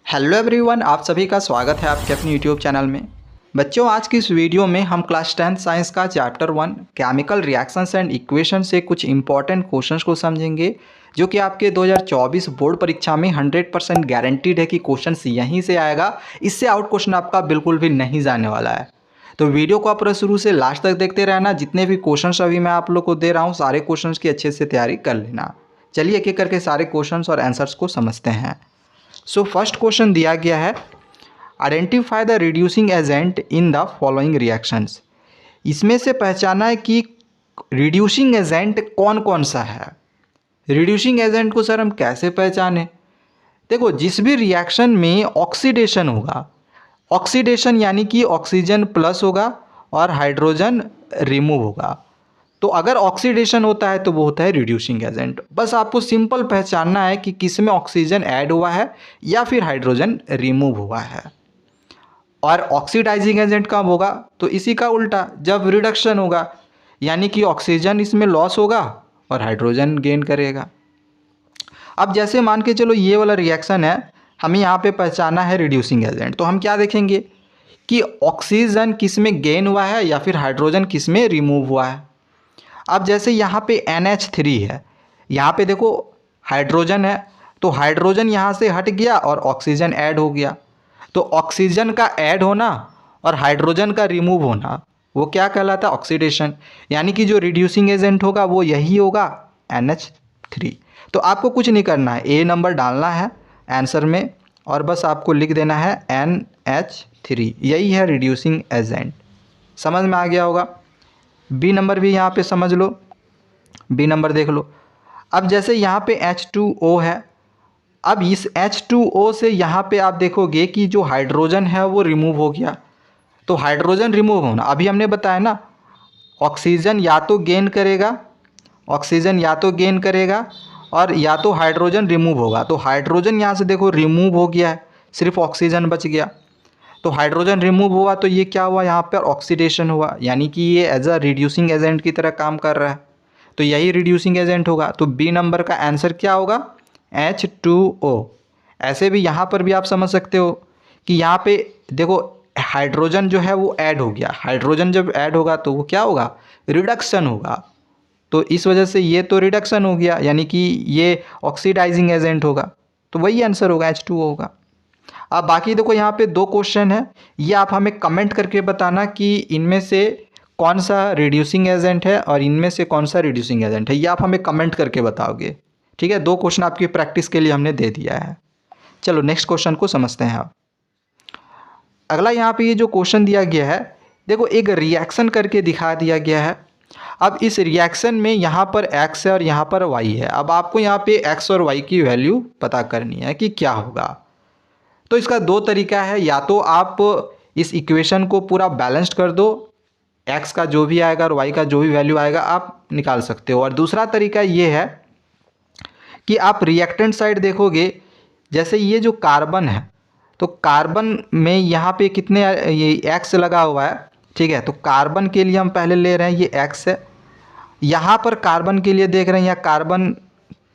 Hello everyone, आप सभी का स्वागत है आपके अपने यूट्यूब चैनल में। बच्चों, आज की इस वीडियो में हम क्लास 10 साइंस का chapter 1 chemical reactions and equation से कुछ इंपॉर्टेंट क्वेश्चंस को समझेंगे, जो कि आपके 2024 बोर्ड परीक्षा में 100% गारंटीड है कि क्वेश्चंस यहीं से आएगा। इससे आउट क्वेश्चन आपका बिल्कुल भी नहीं जाने वाला है। तो वीडियो को आप पूरा शुरू से लास्ट तक देखते रहना। जितने भी क्वेश्चन अभी मैं आप लोग को दे रहा हूँ, सारे क्वेश्चन की अच्छे से तैयारी कर लेना। चलिए एक एक करके सारे क्वेश्चन और आंसर्स को समझते हैं। सो फर्स्ट क्वेश्चन दिया गया है, identify the reducing agent in the following reactions. इसमें से पहचाना है कि रिड्यूसिंग एजेंट कौन कौन सा है। रिड्यूसिंग एजेंट को सर हम कैसे पहचाने? देखो, जिस भी रिएक्शन में ऑक्सीडेशन होगा, ऑक्सीडेशन यानी कि ऑक्सीजन प्लस होगा और हाइड्रोजन रिमूव होगा, तो अगर ऑक्सीडेशन होता है तो वो होता है रिड्यूसिंग एजेंट। बस आपको सिंपल पहचानना है कि किस में ऑक्सीजन ऐड हुआ है या फिर हाइड्रोजन रिमूव हुआ है। और ऑक्सीडाइजिंग एजेंट कब होगा? तो इसी का उल्टा, जब रिडक्शन होगा, यानी कि ऑक्सीजन इसमें लॉस होगा और हाइड्रोजन गेन करेगा। अब जैसे मान के चलो ये वाला रिएक्शन है, हमें यहाँ पे पहचाना है रिड्यूसिंग एजेंट, तो हम क्या देखेंगे कि ऑक्सीजन किस में गेन हुआ है या फिर हाइड्रोजन किस में रिमूव हुआ है। अब जैसे यहाँ पे NH3 है, यहाँ पे देखो हाइड्रोजन है, तो हाइड्रोजन यहाँ से हट गया और ऑक्सीजन ऐड हो गया। तो ऑक्सीजन का ऐड होना और हाइड्रोजन का रिमूव होना, वो क्या कहलाता है? ऑक्सीडेशन। यानी कि जो रिड्यूसिंग एजेंट होगा वो यही होगा, NH3। तो आपको कुछ नहीं करना है, A नंबर डालना है आंसर में और बस आपको लिख देना है NH3, यही है रिड्यूसिंग एजेंट। समझ में आ गया होगा। बी नंबर भी यहाँ पे समझ लो, बी नंबर देख लो। अब जैसे यहाँ पे H2O है, अब इस H2O से यहाँ पे आप देखोगे कि जो हाइड्रोजन है वो रिमूव हो गया। तो हाइड्रोजन रिमूव होना, अभी हमने बताया ना, ऑक्सीजन या तो गेन करेगा, ऑक्सीजन या तो गेन करेगा और या तो हाइड्रोजन रिमूव होगा। तो हाइड्रोजन यहाँ से देखो रिमूव हो गया है, सिर्फ ऑक्सीजन बच गया। तो हाइड्रोजन रिमूव हुआ तो ये क्या हुआ? यहाँ पर ऑक्सीडेशन हुआ, यानी कि ये एज अ रिड्यूसिंग एजेंट की तरह काम कर रहा है। तो यही रिड्यूसिंग एजेंट होगा। तो बी नंबर का आंसर क्या होगा? H2O। ऐसे भी यहाँ पर भी आप समझ सकते हो कि यहाँ पे देखो हाइड्रोजन जो है वो ऐड हो गया। हाइड्रोजन जब ऐड होगा तो वो क्या होगा? रिडक्शन होगा। तो इस वजह से ये तो रिडक्शन हो गया, यानी कि ये ऑक्सीडाइजिंग एजेंट होगा। तो वही आंसर होगा, H2O होगा। अब बाकी देखो यहाँ पे दो क्वेश्चन है, ये आप हमें कमेंट करके बताना कि इनमें से कौन सा रिड्यूसिंग एजेंट है और इनमें से कौन सा रिड्यूसिंग एजेंट है। ये आप हमें कमेंट करके बताओगे, ठीक है। दो क्वेश्चन आपकी प्रैक्टिस के लिए हमने दे दिया है। चलो नेक्स्ट क्वेश्चन को समझते हैं आप। अगला यहाँ पे ये जो क्वेश्चन दिया गया है, देखो एक रिएक्शन करके दिखा दिया गया है। अब इस रिएक्शन में यहाँ पर x है और यहाँ पर y है। अब आपको यहाँ पे x और y की वैल्यू पता करनी है कि क्या होगा। तो इसका दो तरीका है, या तो आप इस इक्वेशन को पूरा बैलेंस्ड कर दो, x का जो भी आएगा और y का जो भी वैल्यू आएगा आप निकाल सकते हो। और दूसरा तरीका ये है कि आप रिएक्टेंट साइड देखोगे, जैसे ये जो कार्बन है, तो कार्बन में यहाँ पे कितने ये x लगा हुआ है, ठीक है। तो कार्बन के लिए हम पहले ले रहे हैं, ये x है। यहाँ पर कार्बन के लिए देख रहे हैं, यहाँ कार्बन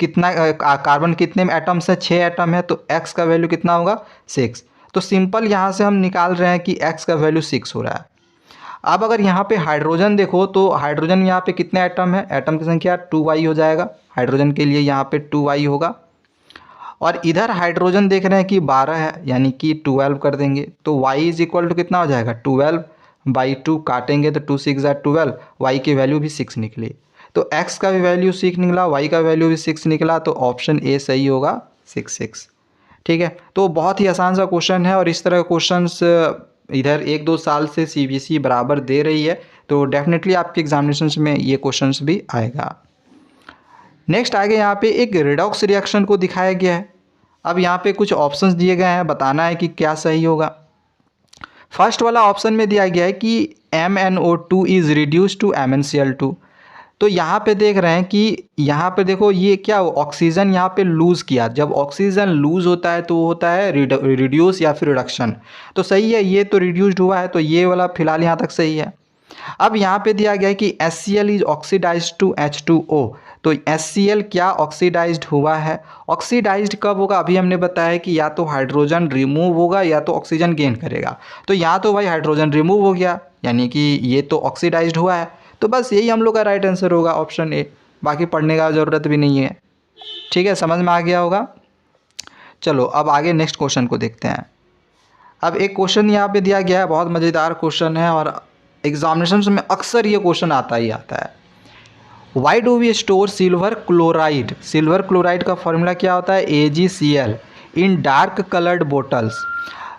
कितना, कार्बन कितने में एटम्स है? 6 एटम है। तो x का वैल्यू कितना होगा? 6। तो सिंपल यहाँ से हम निकाल रहे हैं कि x का वैल्यू 6 हो रहा है। अब अगर यहाँ पे हाइड्रोजन देखो, तो हाइड्रोजन यहाँ पे कितने एटम है? एटम की संख्या 2y हो जाएगा, हाइड्रोजन के लिए यहाँ पे 2y होगा। और इधर हाइड्रोजन देख रहे हैं कि 12 है, यानी कि 12 कर देंगे। तो y इज इक्वल टू कितना हो जाएगा? 12/2 काटेंगे तो 2 6 12, y की वैल्यू भी 6 निकली। तो x का भी वैल्यू 6 निकला, y का वैल्यू भी 6 निकला। तो ऑप्शन ए सही होगा, 6। ठीक है। तो बहुत ही आसान सा क्वेश्चन है और इस तरह के क्वेश्चंस इधर 1-2 साल से CBSE बराबर दे रही है, तो डेफिनेटली आपके एग्जामिनेशंस में ये क्वेश्चंस भी आएगा। नेक्स्ट आगे यहाँ पे एक रिडॉक्स रिएक्शन को दिखाया गया है। अब यहाँ पे कुछ ऑप्शंस दिए गए हैं, बताना है कि क्या सही होगा। फर्स्ट वाला ऑप्शन में दिया गया है कि MnO2 is reduce to MnCl2। तो यहाँ पे देख रहे हैं कि यहाँ पे देखो ये क्या ऑक्सीजन यहाँ पे लूज़ किया। जब ऑक्सीजन लूज़ होता है तो वो होता है रिड्यूस या फिर रिडक्शन। तो सही है, ये तो रिड्यूस्ड हुआ है, तो ये वाला फिलहाल यहाँ तक सही है। अब यहाँ पे दिया गया है कि HCl is oxidise to H2O। तो HCl क्या ऑक्सीडाइज्ड हुआ है? ऑक्सीडाइज्ड कब होगा? अभी हमने बताया कि या तो हाइड्रोजन रिमूव होगा या तो ऑक्सीजन गेन करेगा। तो यहाँ तो भाई हाइड्रोजन रिमूव हो गया, यानी कि ये तो ऑक्सीडाइज्ड हुआ है। तो बस यही हम लोग का राइट आंसर होगा, ऑप्शन ए। बाकी पढ़ने का ज़रूरत भी नहीं है। ठीक है, समझ में आ गया होगा। चलो अब आगे नेक्स्ट क्वेश्चन को देखते हैं। अब एक क्वेश्चन यहाँ पे दिया गया है, बहुत मज़ेदार क्वेश्चन है और एग्जामिनेशन में अक्सर ये क्वेश्चन आता ही आता है। Why do we store silver chloride? Silver chloride का फॉर्मूला क्या होता है? AgCl in dark coloured bottles.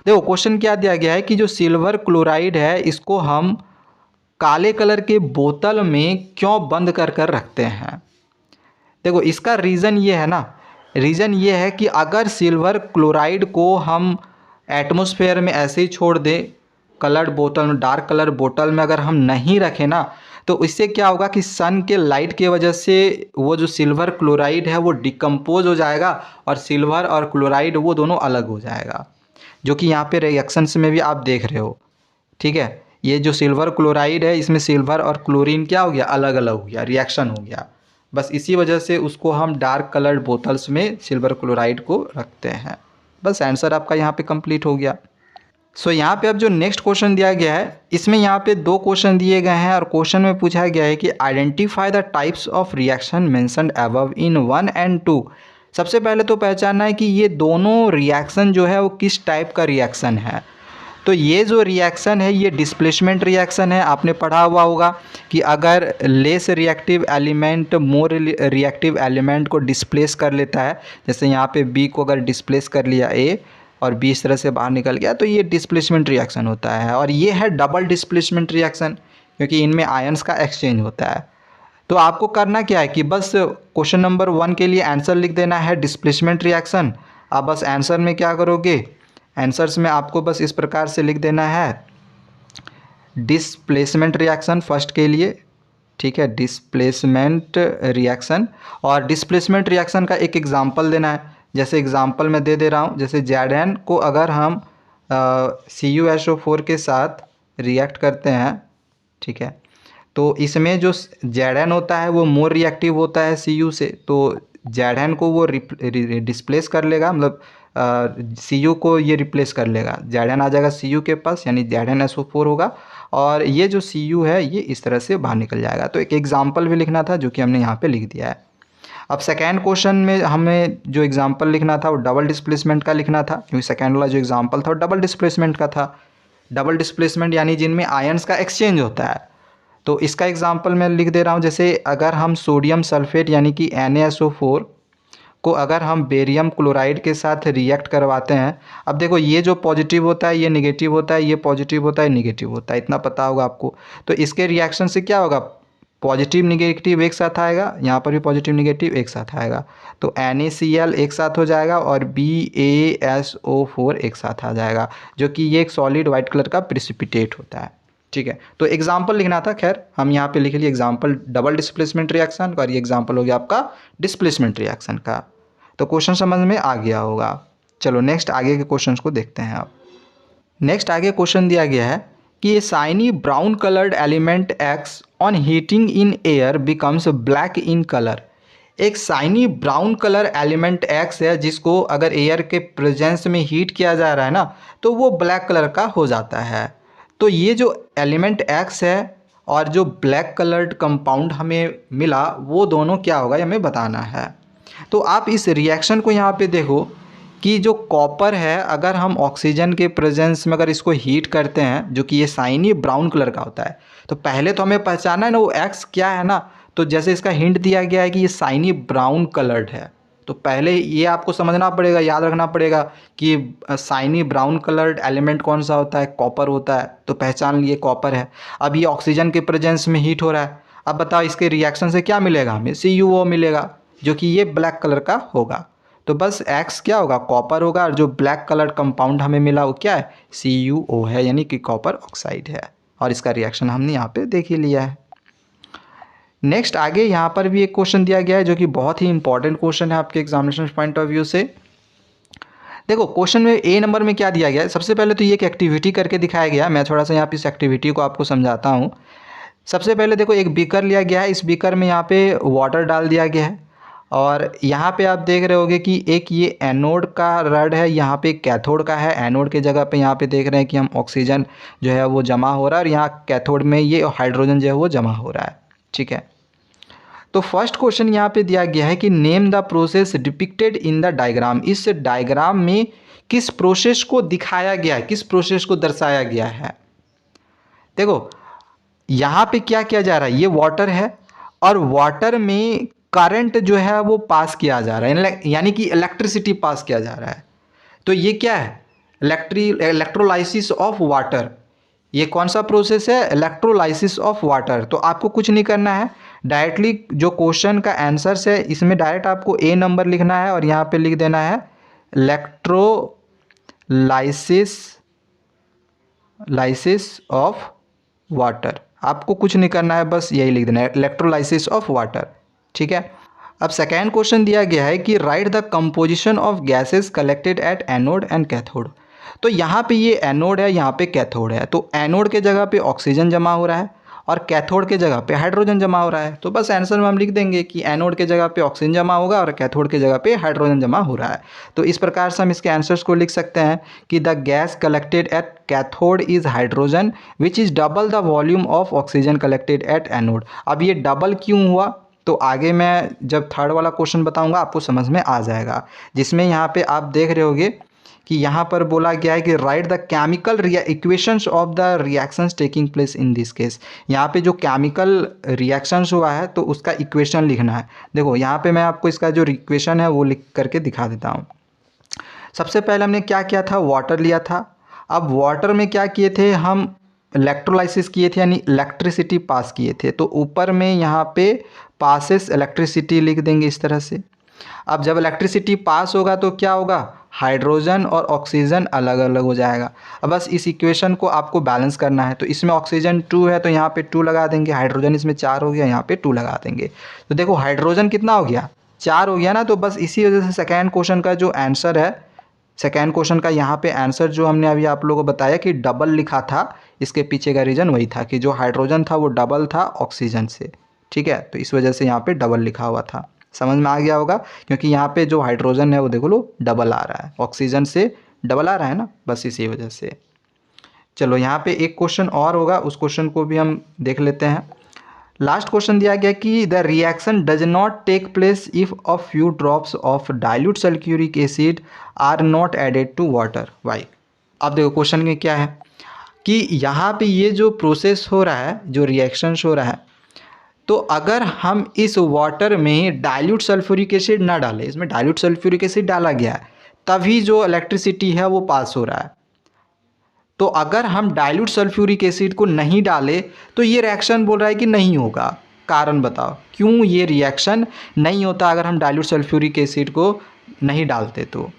देखो क्वेश्चन क्या दिया गया है कि जो सिल्वर क्लोराइड है इसको हम काले कलर के बोतल में क्यों बंद कर कर रखते हैं? देखो इसका रीज़न ये है ना, रीज़न ये है कि अगर सिल्वर क्लोराइड को हम एटमॉस्फेयर में ऐसे ही छोड़ दें, कलर्ड बोतल में, डार्क कलर बोतल में अगर हम नहीं रखें ना, तो इससे क्या होगा कि सन के लाइट की वजह से वो जो सिल्वर क्लोराइड है वो डिकम्पोज हो जाएगा और सिल्वर और क्लोराइड वो दोनों अलग हो जाएगा, जो कि यहाँ पे रिएक्शंस में भी आप देख रहे हो। ठीक है, ये जो सिल्वर क्लोराइड है इसमें सिल्वर और क्लोरीन क्या हो गया? अलग अलग हो गया, रिएक्शन हो गया। बस इसी वजह से उसको हम डार्क कलर्ड बोतल्स में सिल्वर क्लोराइड को रखते हैं। बस आंसर आपका यहाँ पे कंप्लीट हो गया। सो यहाँ पे अब जो नेक्स्ट क्वेश्चन दिया गया है, इसमें यहाँ पे 2 क्वेश्चन दिए गए हैं और क्वेश्चन में पूछा गया है कि identify the types of reaction mentioned above in 1 and 2। सबसे पहले तो पहचानना है कि ये दोनों रिएक्शन जो है वो किस टाइप का रिएक्शन है। तो ये जो रिएक्शन है ये डिस्प्लेसमेंट रिएक्शन है। आपने पढ़ा हुआ होगा कि अगर less reactive element more reactive element को डिस्प्लेस कर लेता है, जैसे यहाँ पे बी को अगर डिस्प्लेस कर लिया ए और बी इस तरह से बाहर निकल गया, तो ये डिस्प्लेसमेंट रिएक्शन होता है। और ये है डबल डिस्प्लेसमेंट रिएक्शन, क्योंकि इनमें आयंस का एक्सचेंज होता है। तो आपको करना क्या है कि बस क्वेश्चन नंबर 1 के लिए आंसर लिख देना है डिस्प्लेसमेंट रिएक्शन। आप बस आंसर में क्या करोगे, आंसर्स में आपको बस इस प्रकार से लिख देना है डिस्प्लेसमेंट रिएक्शन फर्स्ट के लिए। ठीक है, डिस्प्लेसमेंट रिएक्शन, और डिस्प्लेसमेंट रिएक्शन का एक एग्जांपल देना है। जैसे एग्जांपल मैं दे रहा हूँ, जैसे Zn को अगर हम CuSO4 के साथ रिएक्ट करते हैं, ठीक है, तो इसमें जो Zn होता है वो मोर रिएक्टिव होता है Cu से, तो Zn को वो डिस्प्लेस कर लेगा, मतलब Cu को ये रिप्लेस कर लेगा, Zn आ जाएगा Cu के पास, यानी ZnSO4 होगा, और ये जो Cu है ये इस तरह से बाहर निकल जाएगा। तो एक एग्जांपल भी लिखना था जो कि हमने यहाँ पे लिख दिया है। अब सेकेंड क्वेश्चन में हमें जो एग्जांपल लिखना था वो डबल डिस्प्लेसमेंट का लिखना था, क्योंकि सेकेंड वाला जो एग्जांपल था वो डबल डिस्प्लेसमेंट का था। डबल डिस्प्लेसमेंट यानी जिनमें आयंस का एक्सचेंज होता है। तो इसका एग्जांपल मैं लिख दे रहा हूँ, जैसे अगर हम सोडियम सल्फेट यानी कि NaSO4 को अगर हम बेरियम क्लोराइड के साथ रिएक्ट करवाते हैं, अब देखो ये जो पॉजिटिव होता है ये निगेटिव होता है, ये पॉजिटिव होता है निगेटिव होता है, इतना पता होगा आपको। तो इसके रिएक्शन से क्या होगा, पॉजिटिव निगेटिव एक साथ आएगा, यहाँ पर भी पॉजिटिव निगेटिव एक साथ आएगा, तो NaCl एक साथ हो जाएगा और BaSO4 एक साथ आ जाएगा, जो कि ये एक सॉलिड वाइट कलर का प्रेसिपिटेट होता है। ठीक है, तो एग्जाम्पल लिखना था, खैर हम यहाँ पे लिख लिए एग्जाम्पल डबल डिस्प्लेसमेंट रिएक्शन का, और ये एग्जाम्पल हो गया आपका डिस्प्लेसमेंट रिएक्शन का। तो क्वेश्चन समझ में आ गया होगा। चलो नेक्स्ट आगे के क्वेश्चन को देखते हैं। आप नेक्स्ट आगे क्वेश्चन दिया गया है कि ये shiny brown coloured element X on heating in air becomes black in colour. एक shiny brown colour element X है जिसको अगर एयर के प्रेजेंस में हीट किया जा रहा है ना, तो वो ब्लैक कलर का हो जाता है। तो ये जो एलिमेंट X है और जो ब्लैक कलर्ड कंपाउंड हमें मिला वो दोनों क्या होगा, ये हमें बताना है। तो आप इस रिएक्शन को यहाँ पे देखो कि जो कॉपर है अगर हम ऑक्सीजन के प्रेजेंस में अगर इसको हीट करते हैं, जो कि ये शाइनी ब्राउन कलर का होता है, तो पहले तो हमें पहचानना है ना वो X क्या है ना। तो जैसे इसका हिंट दिया गया है कि ये शाइनी ब्राउन कलर्ड है, तो पहले ये आपको समझना पड़ेगा, याद रखना पड़ेगा कि शाइनी ब्राउन कलर्ड एलिमेंट कौन सा होता है, कॉपर होता है। तो पहचान लिए कॉपर है। अब ये ऑक्सीजन के प्रेजेंस में हीट हो रहा है, अब बताओ इसके रिएक्शन से क्या मिलेगा, हमें CuO मिलेगा, जो कि ये ब्लैक कलर का होगा। तो बस X क्या होगा, कॉपर होगा, और जो ब्लैक कलर कंपाउंड हमें मिला वो क्या है, CuO है, यानी कि कॉपर ऑक्साइड है। और इसका रिएक्शन हमने यहाँ पे देख ही लिया है। नेक्स्ट आगे यहाँ पर भी एक क्वेश्चन दिया गया है जो कि बहुत ही इंपॉर्टेंट क्वेश्चन है आपके एग्जामिनेशन पॉइंट ऑफ व्यू से। देखो क्वेश्चन में A नंबर में क्या दिया गया है, सबसे पहले तो ये एक एक्टिविटी करके दिखाया गया है। मैं थोड़ा सा यहाँ पे इस एक्टिविटी को आपको समझाता हूँ। सबसे पहले देखो एक बीकर लिया गया है, इस बीकर में यहाँ पे वाटर डाल दिया गया है और यहाँ पे आप देख रहे होगे कि एक ये एनोड का रड है, यहाँ पे कैथोड का है। एनोड के जगह पे यहाँ पे देख रहे हैं कि हम ऑक्सीजन जो है वो जमा हो रहा है और यहाँ कैथोड में ये हाइड्रोजन जो है वो जमा हो रहा है। ठीक है, तो फर्स्ट क्वेश्चन यहाँ पे दिया गया है कि name the process depicted in the diagram. इस डायग्राम में किस प्रोसेस को दिखाया गया है, किस प्रोसेस को दर्शाया गया है। देखो यहाँ पे क्या किया जा रहा है, ये वाटर है और वाटर में करंट जो है वो पास किया जा रहा है, यानी कि इलेक्ट्रिसिटी पास किया जा रहा है। तो ये क्या है, इलेक्ट्रोलाइसिस ऑफ वाटर। ये कौन सा प्रोसेस है, इलेक्ट्रोलाइसिस ऑफ वाटर। तो आपको कुछ नहीं करना है, डायरेक्टली जो क्वेश्चन का आंसर है इसमें डायरेक्ट आपको ए नंबर लिखना है और यहाँ पे लिख देना है इलेक्ट्रोलाइसिस ऑफ वाटर। आपको कुछ नहीं करना है, बस यही लिख देना है, इलेक्ट्रोलाइसिस ऑफ वाटर। ठीक है, अब सेकेंड क्वेश्चन दिया गया है कि right the composition of gases collected at anode and cathode. तो यहाँ पे ये एनोड है, यहाँ पे कैथोड है। तो एनोड के जगह पे ऑक्सीजन जमा हो रहा है और कैथोड के जगह पे हाइड्रोजन जमा हो रहा है। तो बस आंसर में हम लिख देंगे कि एनोड के जगह पे ऑक्सीजन जमा होगा और कैथोड के जगह पे हाइड्रोजन जमा हो रहा है। तो इस प्रकार से हम इसके आंसर्स को लिख सकते हैं कि the gas collected at cathode is hydrogen which is double the volume of oxygen collected at anode. अब ये डबल क्यों हुआ, तो आगे मैं जब थर्ड वाला क्वेश्चन बताऊंगा आपको समझ में आ जाएगा, जिसमें यहाँ पे आप देख रहे होगे कि यहाँ पर बोला गया है कि right the chemical equations of the reactions taking place in this case. यहाँ पे जो केमिकल रिएक्शंस हुआ है तो उसका इक्वेशन लिखना है। देखो यहाँ पे मैं आपको इसका जो इक्वेशन है वो लिख करके दिखा देता हूँ। सबसे पहले हमने क्या किया था, वाटर लिया था। अब वाटर में क्या किए थे, हम इलेक्ट्रोलाइसिस किए थे, यानी इलेक्ट्रिसिटी पास किए थे। तो ऊपर में यहाँ पे पासेस इलेक्ट्रिसिटी लिख देंगे इस तरह से। अब जब इलेक्ट्रिसिटी पास होगा तो क्या होगा, हाइड्रोजन और ऑक्सीजन अलग अलग हो जाएगा। अब बस इस इक्वेशन को आपको बैलेंस करना है। तो इसमें ऑक्सीजन 2 है तो यहाँ पे 2 लगा देंगे, हाइड्रोजन इसमें 4 हो गया, यहाँ पे 2 लगा देंगे। तो देखो हाइड्रोजन कितना हो गया, 4 हो गया ना। तो बस इसी वजह से सेकेंड क्वेश्चन का जो आंसर है, सेकेंड क्वेश्चन का यहाँ पे आंसर जो हमने अभी आप लोगों को बताया कि डबल लिखा था, इसके पीछे का रीज़न वही था कि जो हाइड्रोजन था वो डबल था ऑक्सीजन से। ठीक है, तो इस वजह से यहाँ पे डबल लिखा हुआ था। समझ में आ गया होगा, क्योंकि यहाँ पे जो हाइड्रोजन है वो देखो लो डबल आ रहा है, ऑक्सीजन से डबल आ रहा है ना, बस इसी वजह से। चलो यहाँ पे एक क्वेश्चन और होगा, उस क्वेश्चन को भी हम देख लेते हैं। लास्ट क्वेश्चन दिया गया कि the reaction does not take place if a few drops of dilute sulphuric acid are not added to water, why. अब देखो क्वेश्चन में क्या है कि यहाँ पे ये जो प्रोसेस हो रहा है, जो रिएक्शन हो रहा है, तो अगर हम इस वाटर में डाइल्यूट सल्फ्यूरिक एसिड ना डालें, इसमें डाइल्यूट सल्फ्यूरिक एसिड डाला गया है, तभी जो इलेक्ट्रिसिटी है वो पास हो रहा है। तो अगर हम डाइल्यूट सल्फ्यूरिक एसिड को नहीं डालें तो ये रिएक्शन बोल रहा है कि नहीं होगा। कारण बताओ क्यों ये रिएक्शन नहीं होता अगर हम डाइल्यूट सल्फ्यूरिक एसिड को नहीं डालते तो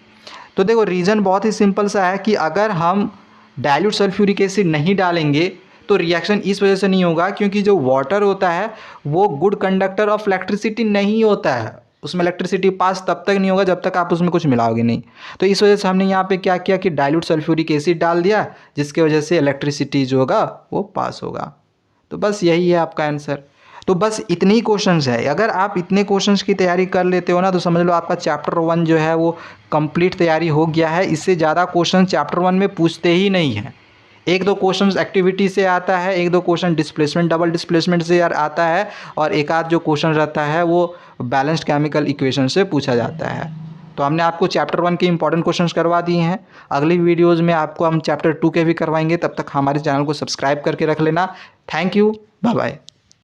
देखो रीज़न बहुत ही सिंपल सा है कि अगर हम डाइल्यूट सल्फ्यूरिक एसिड नहीं डालेंगे तो रिएक्शन इस वजह से नहीं होगा क्योंकि जो वाटर होता है वो गुड कंडक्टर ऑफ इलेक्ट्रिसिटी नहीं होता है, उसमें इलेक्ट्रिसिटी पास तब तक नहीं होगा जब तक आप उसमें कुछ मिलाओगे नहीं। तो इस वजह से हमने यहाँ पे क्या किया कि डाइल्यूट सल्फ्यूरिक एसिड डाल दिया, जिसकी वजह से इलेक्ट्रिसिटी जो होगा वो पास होगा। तो बस यही है आपका आंसर। तो बस इतने ही क्वेश्चंस है, अगर आप इतने क्वेश्चंस की तैयारी कर लेते हो ना तो समझ लो आपका चैप्टर 1 जो है वो कंप्लीट तैयारी हो गया है। इससे ज़्यादा क्वेश्चन चैप्टर 1 में पूछते ही नहीं हैं। एक दो क्वेश्चन एक्टिविटी से आता है, एक दो क्वेश्चन डिस्प्लेसमेंट डबल डिस्प्लेसमेंट से आता है, और एक आध जो क्वेश्चन रहता है वो बैलेंस्ड केमिकल इक्वेशन से पूछा जाता है। तो हमने आपको चैप्टर 1 के इंपॉर्टेंट क्वेश्चंस करवा दिए हैं। अगली वीडियोज़ में आपको हम चैप्टर 2 के भी करवाएंगे। तब तक हमारे चैनल को सब्सक्राइब करके रख लेना। Thank you, bye bye.